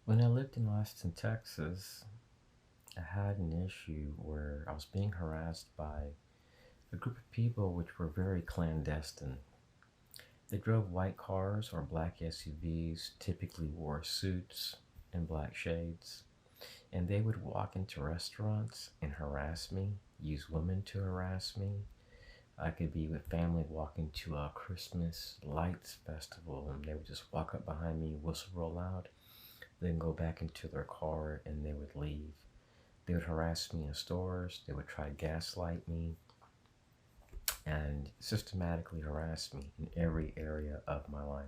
When I lived in Austin, Texas, I had an issue where I was being harassed by a group of people which were very clandestine. They drove white cars or black SUVs, typically wore suits and black shades, and they would walk into restaurants and harass me, use women to harass me. I could be with family walking to a Christmas lights festival, and they would just walk up behind me, whistle real loud, then go back into their car and they would leave. They would harass me in stores, they would try to gaslight me, and systematically harass me in every area of my life.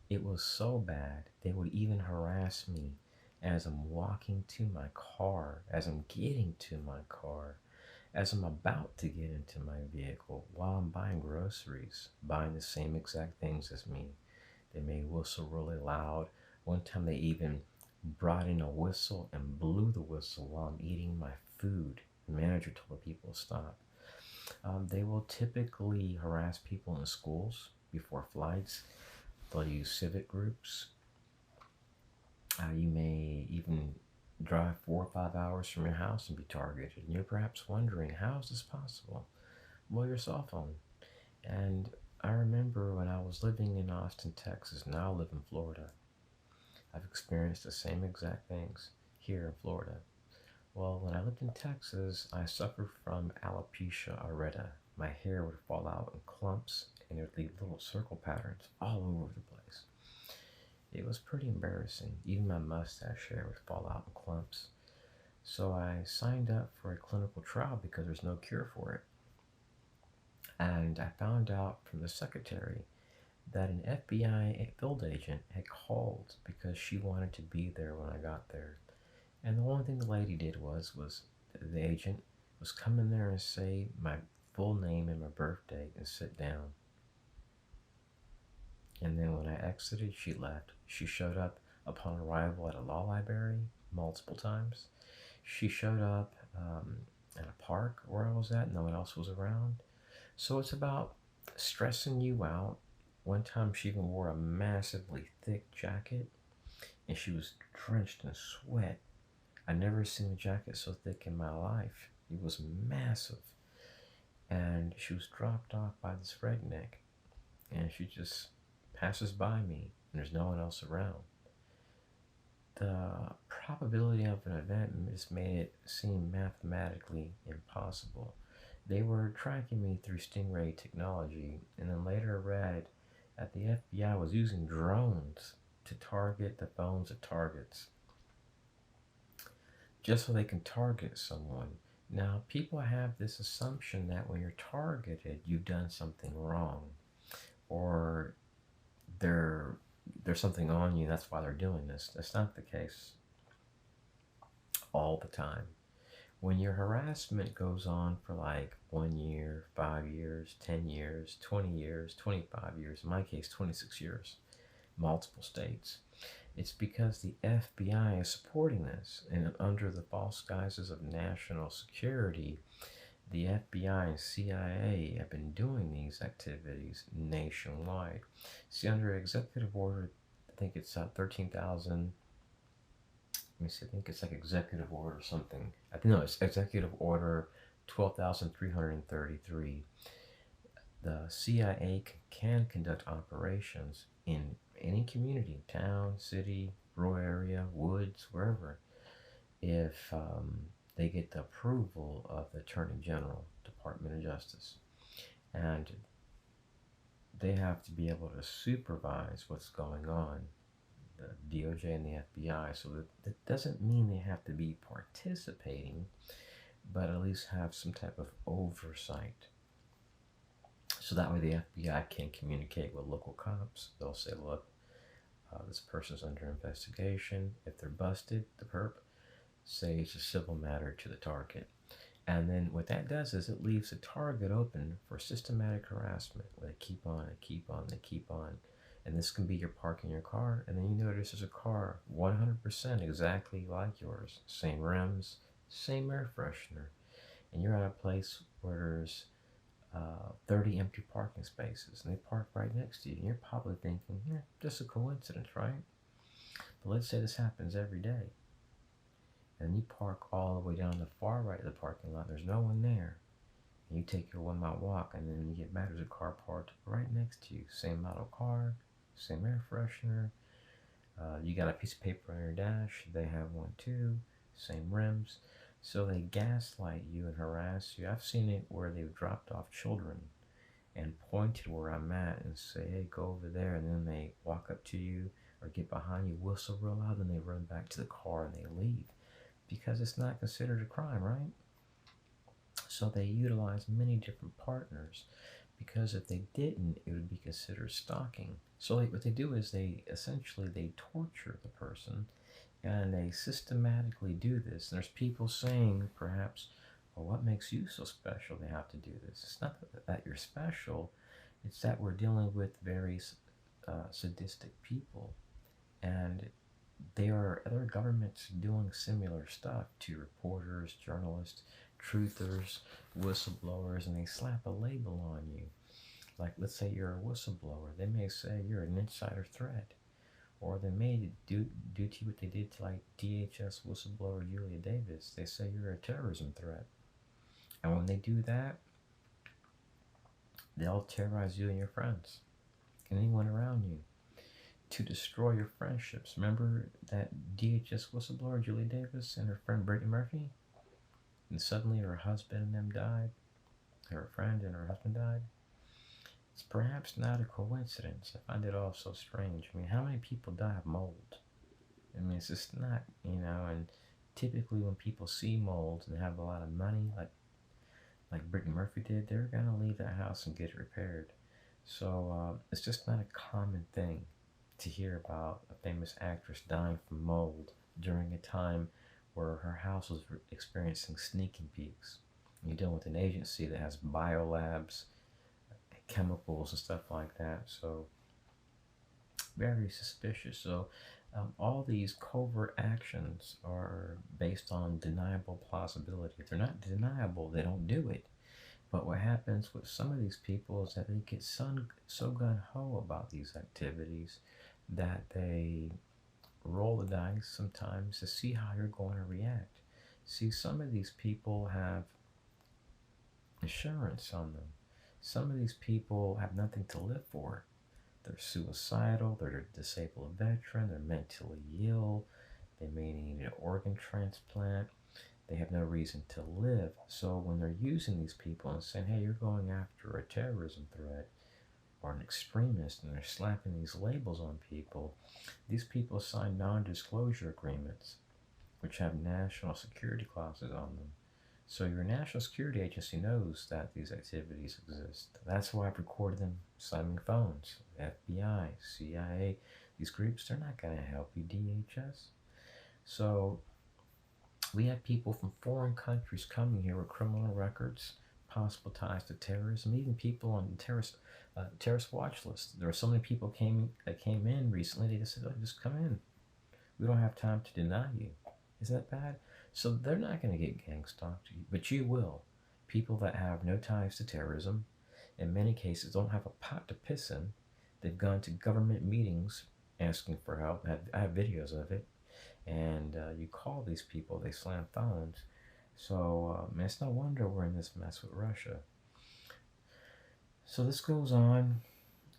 It was so bad, they would even harass me as I'm walking to my car, as I'm getting to my car, as I'm about to get into my vehicle, while I'm buying groceries, buying the same exact things as me. They may whistle really loud. One time they even brought in a whistle and blew the whistle while I'm eating my food. The manager told the people to stop. They will typically harass people in schools before flights. They'll use civic groups. You may even drive 4 or 5 hours from your house and be targeted. And you're perhaps wondering, how is this possible? Well, your cell phone. And I remember when I was living in Austin, Texas, now I live in Florida. I've experienced the same exact things here in Florida. Well, when I lived in Texas, I suffered from alopecia areata. My hair would fall out in clumps and it would leave little circle patterns all over the place. It was pretty embarrassing. Even my mustache hair would fall out in clumps. So I signed up for a clinical trial because there's no cure for it. And I found out from the secretary that an FBI field agent had called because she wanted to be there when I got there. And the only thing the lady did was the agent was come in there and say my full name and my birthday and sit down. And then when I exited, she left. She showed up upon arrival at a law library multiple times. She showed up at a park where I was at. No one else was around. So it's about stressing you out. One time she even wore a massively thick jacket and she was drenched in sweat. I never seen a jacket so thick in my life. It was massive. And she was dropped off by this redneck. And she just passes by me and there's no one else around. The probability of an event just made it seem mathematically impossible. They were tracking me through Stingray technology, and then later read that the FBI was using drones to target the phones of targets, just so they can target someone. Now, people have this assumption that when you're targeted, you've done something wrong, or there's something on you, that's why they're doing this. That's not the case all the time. When your harassment goes on for like 1 year, 5 years, 10 years, 20 years, 25 years, in my case, 26 years, multiple states, it's because the FBI is supporting this. And under the false guises of national security, the FBI and CIA have been doing these activities nationwide. See, under executive order, I think it's 13,000. Let me see, I think it's like executive order or something. I think, no, it's executive order 12,333. The CIA can conduct operations in any community, town, city, rural area, woods, wherever, if they get the approval of the Attorney General, Department of Justice. And they have to be able to supervise what's going on, the DOJ and the FBI. So that doesn't mean they have to be participating, but at least have some type of oversight. So that way the FBI can communicate with local cops. They'll say, look, this person's under investigation. If they're busted, the perp, say it's a civil matter to the target. And then what that does is it leaves the target open for systematic harassment. They keep on, they keep on, they keep on. And this can be you're parking your car, and then you notice there's a car 100% exactly like yours. Same rims, same air freshener. And you're at a place where there's 30 empty parking spaces, and they park right next to you. And you're probably thinking, yeah, just a coincidence, right? But let's say this happens every day, and you park all the way down the far right of the parking lot. There's no one there. And you take your 1 mile walk, and then you get back, there's a car parked right next to you. Same model car, same air freshener. You got a piece of paper on your dash. They have one too. Same rims. So they gaslight you and harass you. I've seen it where they've dropped off children and pointed where I'm at and say, hey, go over there. And then they walk up to you or get behind you, whistle real loud, and they run back to the car and they leave because it's not considered a crime, right? So they utilize many different partners because if they didn't, it would be considered stalking. So what they do is they torture the person, and they systematically do this. And there's people saying, perhaps, well, what makes you so special? They have to do this. It's not that you're special. It's that we're dealing with very sadistic people, and there are other governments doing similar stuff to reporters, journalists, truthers, whistleblowers, and they slap a label on you. Like, let's say you're a whistleblower. They may say you're an insider threat. Or they may do to you what they did to, like, DHS whistleblower Julia Davis. They say you're a terrorism threat. And when they do that, they'll terrorize you and your friends, and anyone around you, to destroy your friendships. Remember that DHS whistleblower Julia Davis and her friend Brittany Murphy? And suddenly her husband and them died. Her friend and her husband died. It's perhaps not a coincidence. I find it all so strange. I mean, how many people die of mold? I mean, it's just not, and typically when people see mold and have a lot of money, like Brittany Murphy did, they're going to leave that house and get it repaired. So it's just not a common thing to hear about a famous actress dying from mold during a time where her house was experiencing sneaking peaks. You're dealing with an agency that has biolabs, chemicals, and stuff like that. So very suspicious. So all these covert actions are based on deniable plausibility. If they're not deniable, they don't do it. But what happens with some of these people is that they get so gung-ho about these activities that they roll the dice sometimes to see how you're going to react. See, some of these people have insurance on them. Some of these people have nothing to live for. They're suicidal, they're a disabled veteran, they're mentally ill, they may need an organ transplant, they have no reason to live. So when they're using these people and saying, hey, you're going after a terrorism threat or an extremist, and they're slapping these labels on people, these people sign non-disclosure agreements, which have national security clauses on them. So your national security agency knows that these activities exist. That's why I've recorded them slamming phones. FBI, CIA, these groups, they're not going to help you, DHS. So we have people from foreign countries coming here with criminal records, possible ties to terrorism, even people on the terrorist watch list. There were so many people that came in recently, they just said, oh, just come in. We don't have time to deny you. Isn't that bad? So they're not going to get gang stalked, but you will. People that have no ties to terrorism, in many cases, don't have a pot to piss in. They've gone to government meetings asking for help. I have videos of it. And you call these people, they slam phones. So it's no wonder we're in this mess with Russia. So this goes on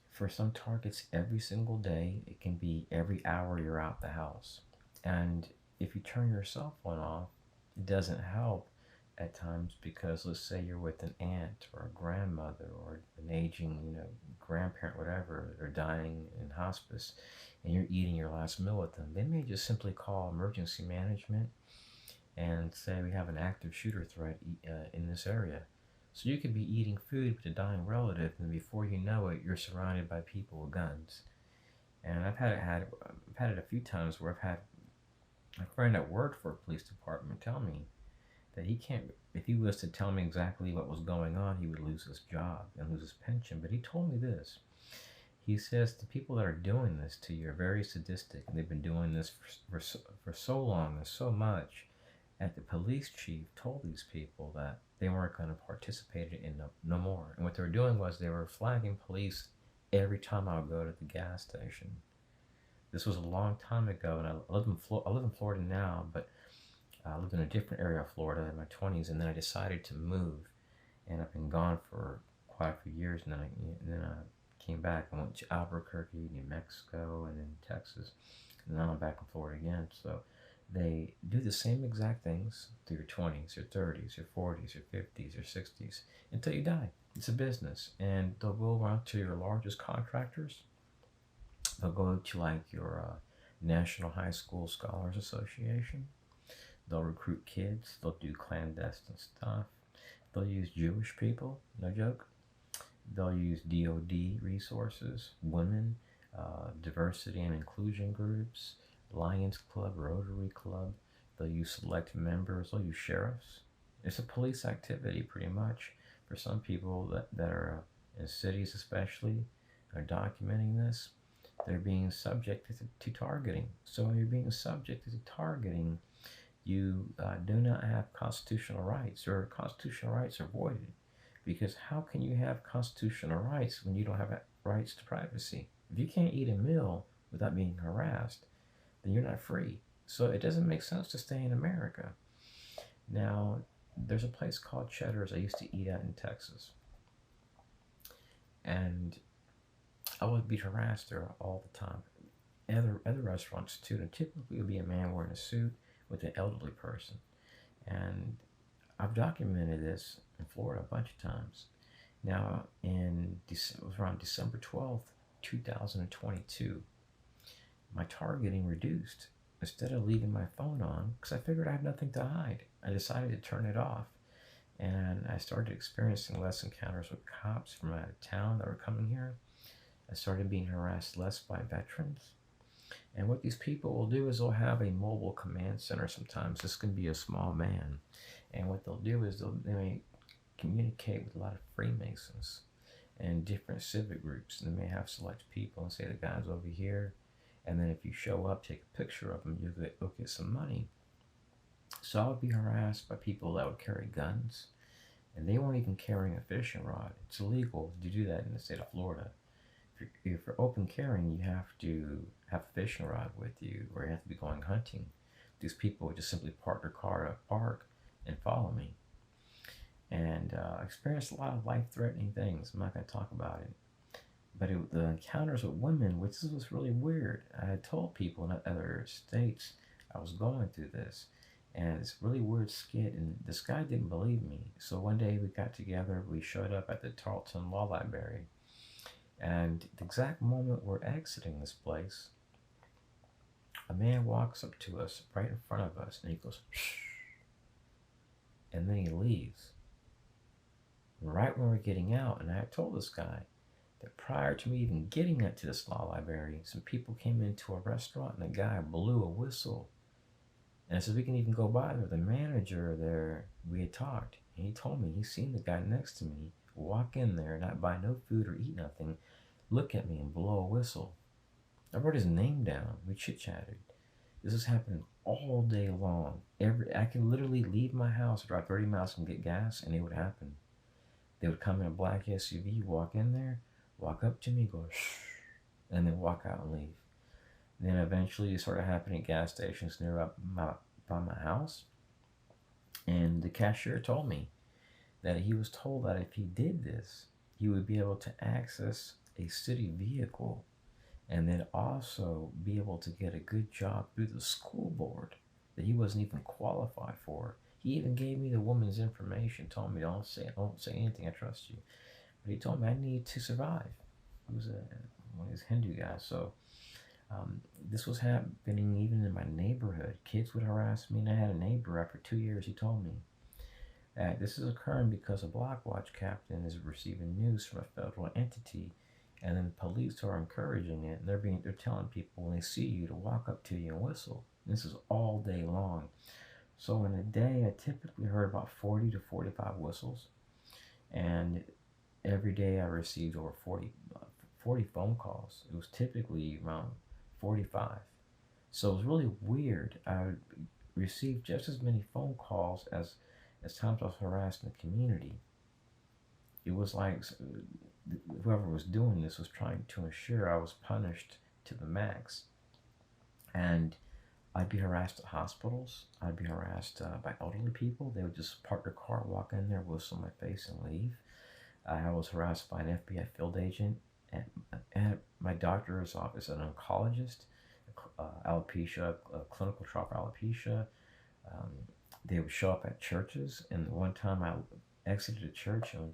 for some targets every single day. It can be every hour you're out the house. And if you turn your cell phone off, it doesn't help at times, because let's say you're with an aunt or a grandmother or an aging, grandparent, whatever, they're dying in hospice, and you're eating your last meal with them. They may just simply call emergency management and say, we have an active shooter threat in this area. So you could be eating food with a dying relative, and before you know it, you're surrounded by people with guns. And I've had it a few times where I've had a friend that worked for a police department tell me that he can't, if he was to tell me exactly what was going on, he would lose his job and lose his pension. But he told me this. He says the people that are doing this to you are very sadistic, and they've been doing this for so long and so much, that the police chief told these people that they weren't going to participate in no more. And what they were doing was they were flagging police every time I would go to the gas station. This was a long time ago, and I live in Florida now, but I lived in a different area of Florida in my 20s, and then I decided to move, and I've been gone for quite a few years, and then I came back. I went to Albuquerque, New Mexico, and then Texas, and now I'm back in Florida again. So they do the same exact things through your 20s, your 30s, your 40s, your 50s, your 60s until you die. It's a business, and they'll go around to your largest contractors. They'll go to like your National High School Scholars Association. They'll recruit kids. They'll do clandestine stuff. They'll use Jewish people, no joke. They'll use DOD resources, women, diversity and inclusion groups, Lions Club, Rotary Club. They'll use select members. They'll use sheriffs. It's a police activity, pretty much, for some people that are in cities, especially, are documenting this. They're being subjected to targeting. So when you're being subjected to targeting, you do not have constitutional rights, or constitutional rights are voided. Because how can you have constitutional rights when you don't have rights to privacy? If you can't eat a meal without being harassed, then you're not free. So it doesn't make sense to stay in America. Now, there's a place called Cheddar's I used to eat at in Texas. And I would be harassed there all the time. Other restaurants too. And typically it would be a man wearing a suit with an elderly person. And I've documented this in Florida a bunch of times. Now, it was around December 12th, 2022, my targeting reduced. Instead of leaving my phone on, because I figured I had nothing to hide, I decided to turn it off. And I started experiencing less encounters with cops from out of town that were coming here. I started being harassed less by veterans. And what these people will do is they'll have a mobile command center sometimes. This can be a small van. And what they'll do is they may communicate with a lot of Freemasons and different civic groups. And they may have select people and say, the guy's over here. And then if you show up, take a picture of them, you'll get some money. So I would be harassed by people that would carry guns. And they weren't even carrying a fishing rod. It's illegal to do that in the state of Florida. If you're open carrying, you have to have a fishing rod with you, or you have to be going hunting. These people would just simply park their car at a park and follow me. And I experienced a lot of life-threatening things. I'm not going to talk about it. But the encounters with women, which was really weird. I had told people in other states I was going through this. And it's a really weird skit, and this guy didn't believe me. So one day we got together, we showed up at the Tarleton Law Library. And the exact moment we're exiting this place, a man walks up to us right in front of us, and he goes, shh. And then he leaves. Right when we're getting out, and I had told this guy that prior to me even getting into this law library, some people came into a restaurant, and the guy blew a whistle. And I said, we can even go by there. The manager there, we had talked, and he told me he's seen the guy next to me walk in there, not buy no food or eat nothing, look at me and blow a whistle. I wrote his name down. We chit-chatted. This is happening all day long. I could literally leave my house, drive 30 miles and get gas, and it would happen. They would come in a black SUV, walk in there, walk up to me, go shh, and then walk out and leave. And then eventually it started happening at gas stations near by my house. And the cashier told me that he was told that if he did this, he would be able to access a city vehicle and then also be able to get a good job through the school board that he wasn't even qualified for. He even gave me the woman's information, told me, don't say anything, I trust you. But he told me I need to survive. He was one of these Hindu guys. So this was happening even in my neighborhood. Kids would harass me, and I had a neighbor after 2 years, he told me that this is occurring because a block watch captain is receiving news from a federal entity, and then the police are encouraging it, and they're telling people when they see you to walk up to you and whistle. And this is all day long. So in a day, I typically heard about 40 to 45 whistles, and every day I received over 40 phone calls. It was typically around 45. So it was really weird. I received just as many phone calls as times I was harassed in the community. It was like whoever was doing this was trying to ensure I was punished to the max. And I'd be harassed at hospitals. I'd be harassed by elderly people. They would just park their car, walk in there, whistle in my face, and leave. I was harassed by an FBI field agent at my doctor's office, an oncologist, alopecia, clinical trial for alopecia. Um, they would show up at churches, and one time I exited a church, and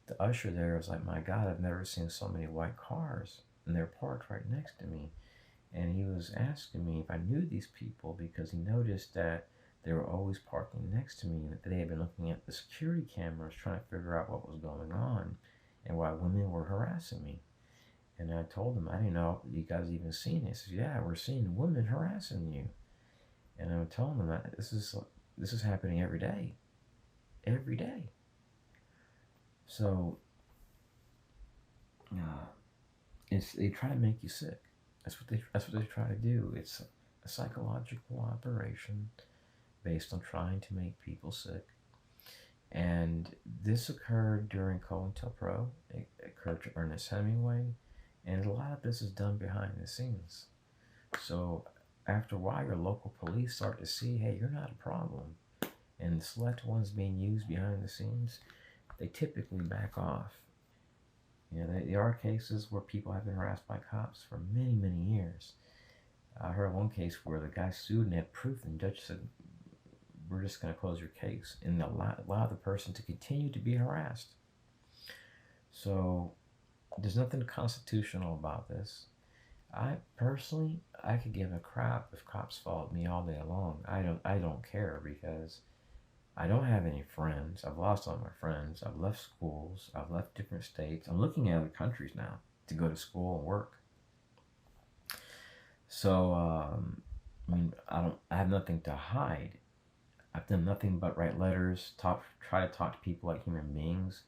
the usher there was like, "My God, I've never seen so many white cars," and they're parked right next to me. And he was asking me if I knew these people because he noticed that they were always parking next to me and that they had been looking at the security cameras trying to figure out what was going on and why women were harassing me. And I told him, I didn't know you guys even seen it. He says, "Yeah, we're seeing women harassing you." And I told him that this is happening every day. Every day. So they try to make you sick. That's what they try to do. It's a psychological operation based on trying to make people sick. And this occurred during Cointelpro. It occurred to Ernest Hemingway, and a lot of this is done behind the scenes. So after a while, your local police start to see, hey, you're not a problem, and the select ones being used behind the scenes, they typically back off. You know, there are cases where people have been harassed by cops for many, many years. I heard one case where the guy sued and had proof, and the judge said, "We're just going to close your case," and allow the person to continue to be harassed. So there's nothing constitutional about this. I personally, I could give a crap if cops followed me all day long. I don't care because I don't have any friends. I've lost all my friends. I've left schools. I've left different states. I'm looking at other countries now to go to school and work. So, I mean, I have nothing to hide. I've done nothing but write letters, try to talk to people like human beings.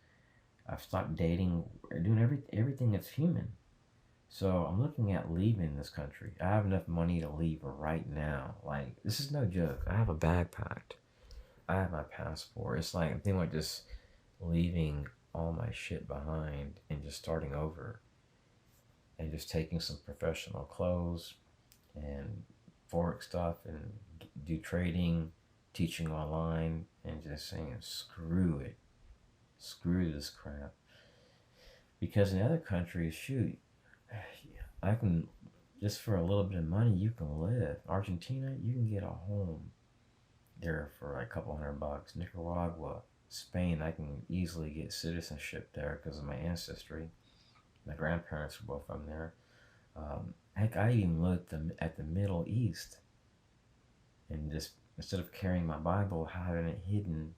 I've stopped dating, doing everything that's human. So I'm looking at leaving this country. I have enough money to leave right now. Like, this is no joke. I have a bag packed. I have my passport. It's like, I'm thinking like just leaving all my shit behind and just starting over. And just taking some professional clothes and forex stuff and do trading, teaching online, and just saying, screw it. Screw this crap. Because in other countries, shoot, I can, just for a little bit of money, you can live. Argentina, you can get a home there for like a couple $100. Nicaragua, Spain, I can easily get citizenship there because of my ancestry. My grandparents were both from there. Heck, I even looked at the Middle East and just, instead of carrying my Bible, having it hidden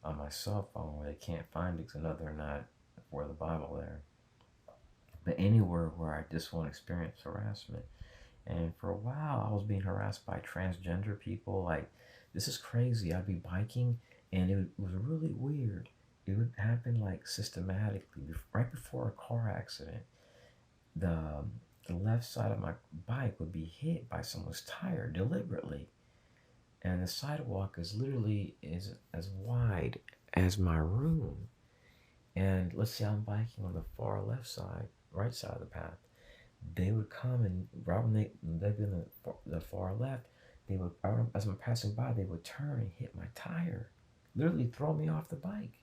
on my cell phone where they can't find it because I know they're not for the Bible there. But anywhere where I just won't experience harassment. And for a while, I was being harassed by transgender people. Like, this is crazy. I'd be biking, and it was really weird. It would happen like systematically. Right before a car accident, the left side of my bike would be hit by someone's tire deliberately. And the sidewalk is literally as wide as my room. And let's say I'm biking on the far left side, right side of the path. They would come and right when they'd be on the far left, they would, as I'm passing by, they would turn and hit my tire, literally throw me off the bike.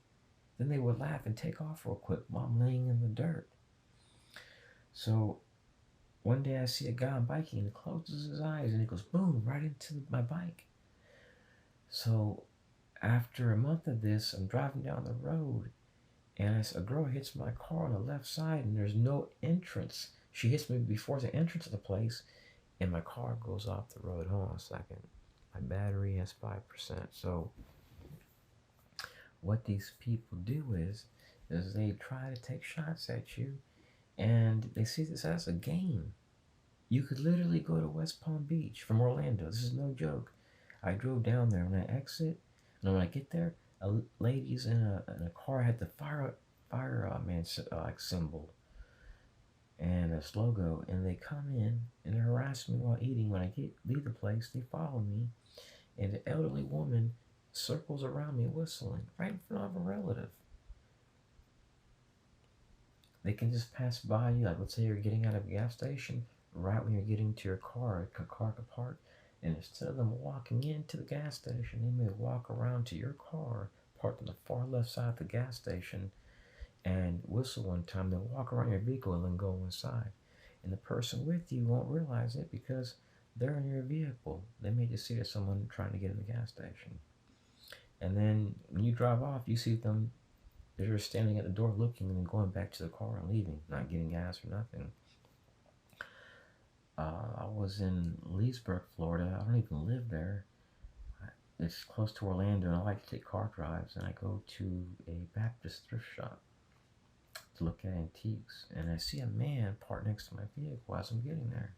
Then they would laugh and take off real quick while I'm laying in the dirt. So one day I see a guy on biking and he closes his eyes and he goes boom right into my bike. So after a month of this, I'm driving down the road and a girl hits my car on the left side and there's no entrance. She hits me before the entrance of the place and my car goes off the road. Hold on a second. My battery has 5%. So what these people do is they try to take shots at you and they see this as a game. You could literally go to West Palm Beach from Orlando. This is no joke. I drove down there. When I exit, and when I get there, a lady's in a car had the fireman like symbol and this logo, and they come in and they harass me while eating. When I leave the place, they follow me, and the elderly woman circles around me whistling right in front of a relative. They can just pass by you, like let's say you're getting out of a gas station, right when you're getting to your car, a car could park, and instead of them walking into the gas station, they may walk around to your car, parked on the far left side of the gas station, and whistle one time, then walk around your vehicle and then go inside. And the person with you won't realize it because they're in your vehicle. They may just see there's someone trying to get in the gas station. And then when you drive off, you see them, they're just standing at the door looking and then going back to the car and leaving, not getting gas or nothing. I was in Leesburg, Florida. I don't even live there. It's close to Orlando, and I like to take car drives. And I go to a Baptist thrift shop to look at antiques, and I see a man parked next to my vehicle as I'm getting there.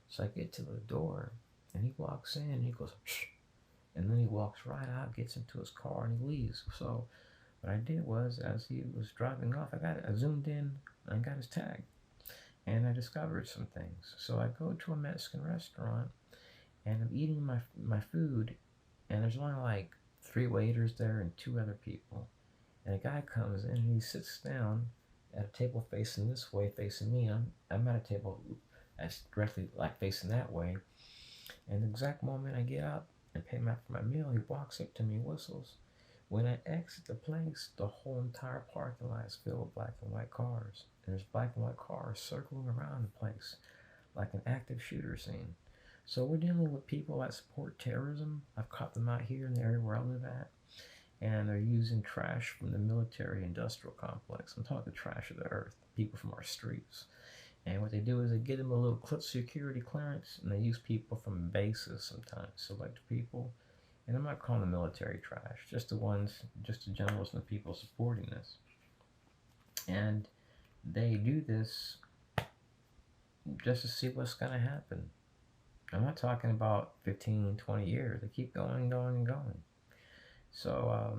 So I get to the door, and he walks in, and he goes, shh, and then he walks right out, gets into his car, and he leaves. So what I did was, as he was driving off, I zoomed in, and I got his tag. And I discovered some things. So I go to a Mexican restaurant, and I'm eating my food, and there's only like 3 waiters there and 2 other people. And a guy comes in, and he sits down at a table facing this way, facing me. I'm at a table that's directly like facing that way. And the exact moment I get up and pay for my meal, he walks up to me, whistles. When I exit the place, the whole entire parking lot is filled with black and white cars. And there's black and white cars circling around the place like an active shooter scene. So we're dealing with people that support terrorism. I've caught them out here in the area where I live at. And they're using trash from the military industrial complex. I'm talking trash of the earth, people from our streets. And what they do is they give them a little security clearance, and they use people from bases sometimes, select people. And I'm not calling the military trash, just the generals and the people supporting this. And they do this just to see what's going to happen. I'm not talking about 15, 20 years. They keep going, going, and going. So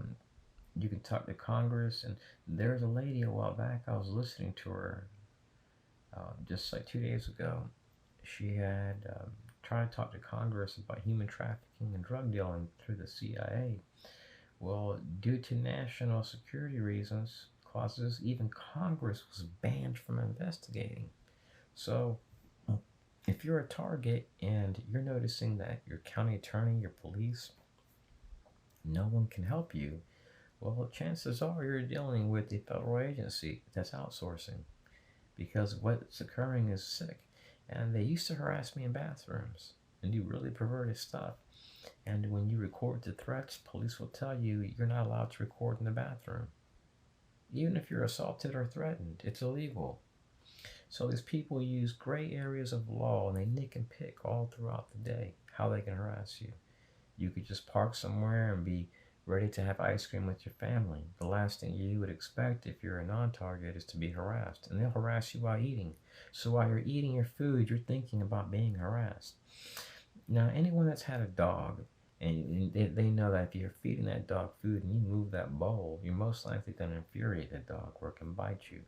you can talk to Congress, and there's a lady a while back, I was listening to her just like 2 days ago. She had tried to talk to Congress about human trafficking and drug dealing through the CIA. Well, due to national security reasons, clauses, even Congress was banned from investigating. So if you're a target and you're noticing that your county attorney, your police, no one can help you, well, chances are you're dealing with a federal agency that's outsourcing, because what's occurring is sick. And they used to harass me in bathrooms and do really perverted stuff. And when you record the threats, police will tell you you're not allowed to record in the bathroom. Even if you're assaulted or threatened, it's illegal. So these people use gray areas of law, and they nick and pick all throughout the day how they can harass you. You could just park somewhere and be ready to have ice cream with your family. The last thing you would expect if you're a non-target is to be harassed. And they'll harass you while eating. So while you're eating your food, you're thinking about being harassed. Now, anyone that's had a dog, and they know that if you're feeding that dog food and you move that bowl, you're most likely going to infuriate that dog or it can bite you.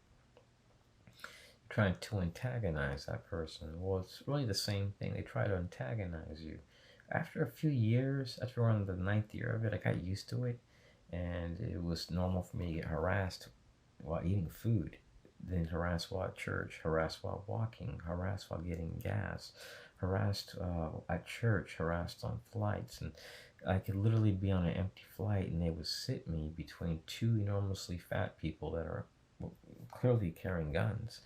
You're trying to antagonize that person. Well, it's really the same thing. They try to antagonize you. After a few years, after around the 9th year of it, I got used to it, and it was normal for me to get harassed while eating food, then harassed while at church, harassed while walking, harassed while getting gas, harassed at church, harassed on flights. And I could literally be on an empty flight, and they would sit me between 2 enormously fat people that are clearly carrying guns.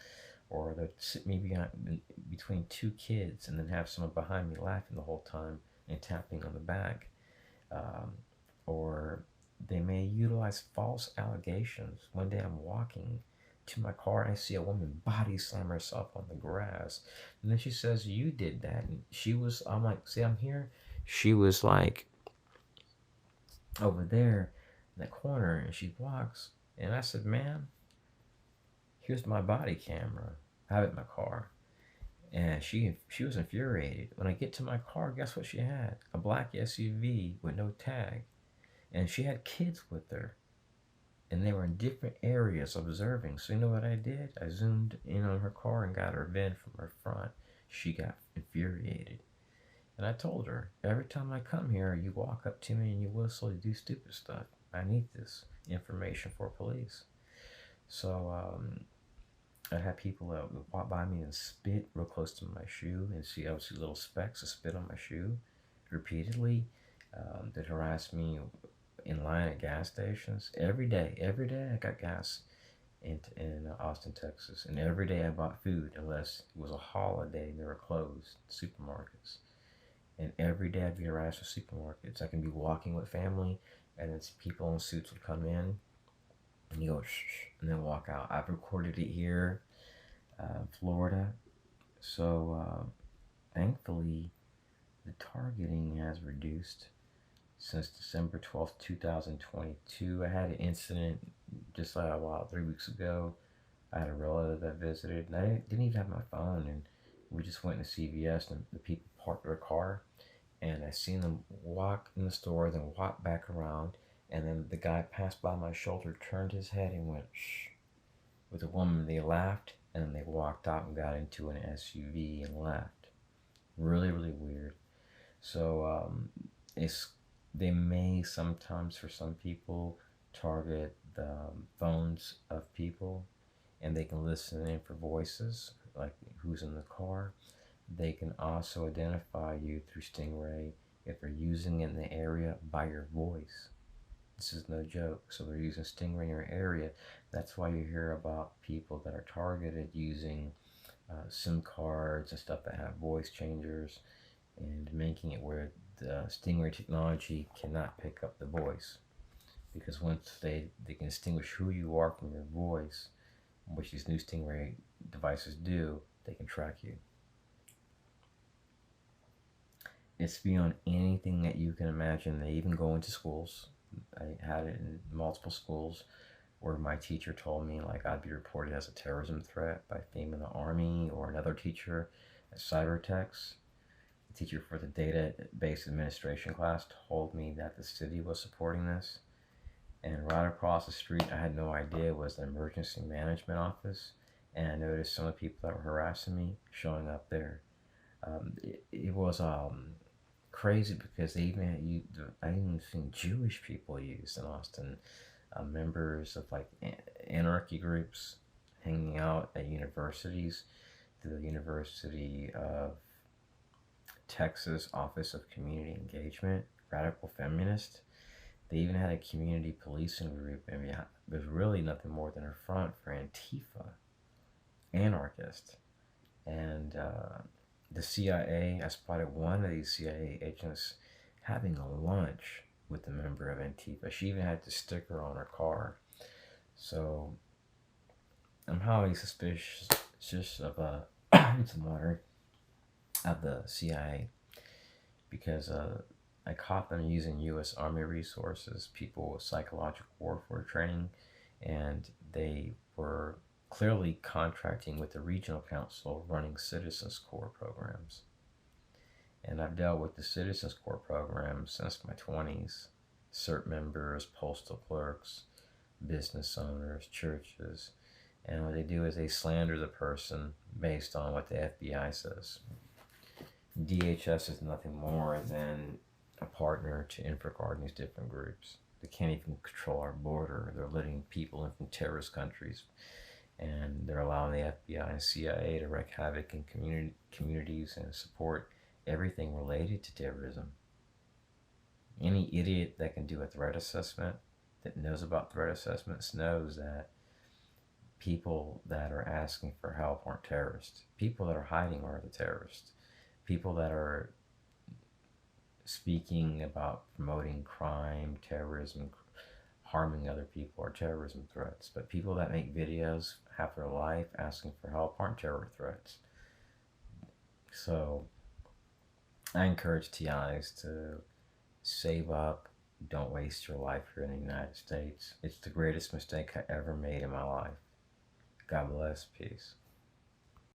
Or they'd sit me between 2 kids and then have someone behind me laughing the whole time and tapping on the back. Or they may utilize false allegations. One day I'm walking to my car and I see a woman body slam herself on the grass. And then she says, "You did that." And I'm like, "See, I'm here." She was like over there in the corner, and she walks. And I said, "Ma'am, here's my body camera. I have it in my car." And she was infuriated. When I get to my car, guess what she had? A black SUV with no tag. And she had kids with her. And they were in different areas observing. So you know what I did? I zoomed in on her car and got her VIN from her front. She got infuriated. And I told her, every time I come here, you walk up to me and you whistle, you do stupid stuff. I need this information for police. So I had people that would walk by me and spit real close to my shoe, and I would see little specks of spit on my shoe repeatedly. That harassed me in line at gas stations every day. Every day I got gas in Austin, Texas, and every day I bought food unless it was a holiday and they were closed, supermarkets. And every day I'd be harassed with supermarkets. I can be walking with family, and then people in suits would come in, and you go shh, and then walk out. I've recorded it here, Florida. So thankfully, the targeting has reduced since December 12th, 2022. I had an incident just like about 3 weeks ago. I had a relative that visited, and I didn't even have my phone, and we just went to CVS, and the people parked their car, and I seen them walk in the store, then walk back around, and then the guy passed by my shoulder, turned his head, and went shh with a woman. They laughed, and then they walked out and got into an SUV and left. Really, really weird. So it's they may sometimes, for some people, target the phones of people, and they can listen in for voices, like who's in the car. They can also identify you through Stingray if they're using it in the area by your voice. This is no joke. So they're using Stingray in your area. That's why you hear about people that are targeted using SIM cards and stuff that have voice changers, and making it where the Stingray technology cannot pick up the voice. Because once they can distinguish who you are from your voice, which these new Stingray devices do, they can track you. It's beyond anything that you can imagine. They even go into schools. I had it in multiple schools where my teacher told me like I'd be reported as a terrorism threat by FEMA in the Army, or another teacher at Cybertex. The teacher for the database administration class told me that the city was supporting this. And right across the street, I had no idea, was the emergency management office. And I noticed some of the people that were harassing me showing up there. It was crazy because they even I even seen Jewish people used in Austin, members of like anarchy groups hanging out at universities, the University of Texas Office of Community Engagement, radical feminist. They even had a community policing group, and there's really nothing more than a front for Antifa, anarchist. And the CIA, I spotted one of these CIA agents having a lunch with a member of Antifa. She even had the sticker on her car. So I'm highly suspicious of of the CIA, because I caught them using U.S. Army resources, people with psychological warfare training, and they were clearly contracting with the regional council running Citizens Corps programs. And I've dealt with the Citizens Corps program since my 20s. CERT members, postal clerks, business owners, churches. And what they do is they slander the person based on what the FBI says. DHS is nothing more than a partner to infiltrate these different groups. They can't even control our border. They're letting people in from terrorist countries, and they're allowing the FBI and CIA to wreak havoc in communities and support everything related to terrorism. Any idiot that can do a threat assessment, that knows about threat assessments, knows that people that are asking for help aren't terrorists. People that are hiding are the terrorists. People that are speaking about promoting crime, terrorism, harming other people are terrorism threats. But people that make videos half their life asking for help aren't terror threats. So I encourage TIs to save up. Don't waste your life here in the United States. It's the greatest mistake I ever made in my life. God bless. Peace.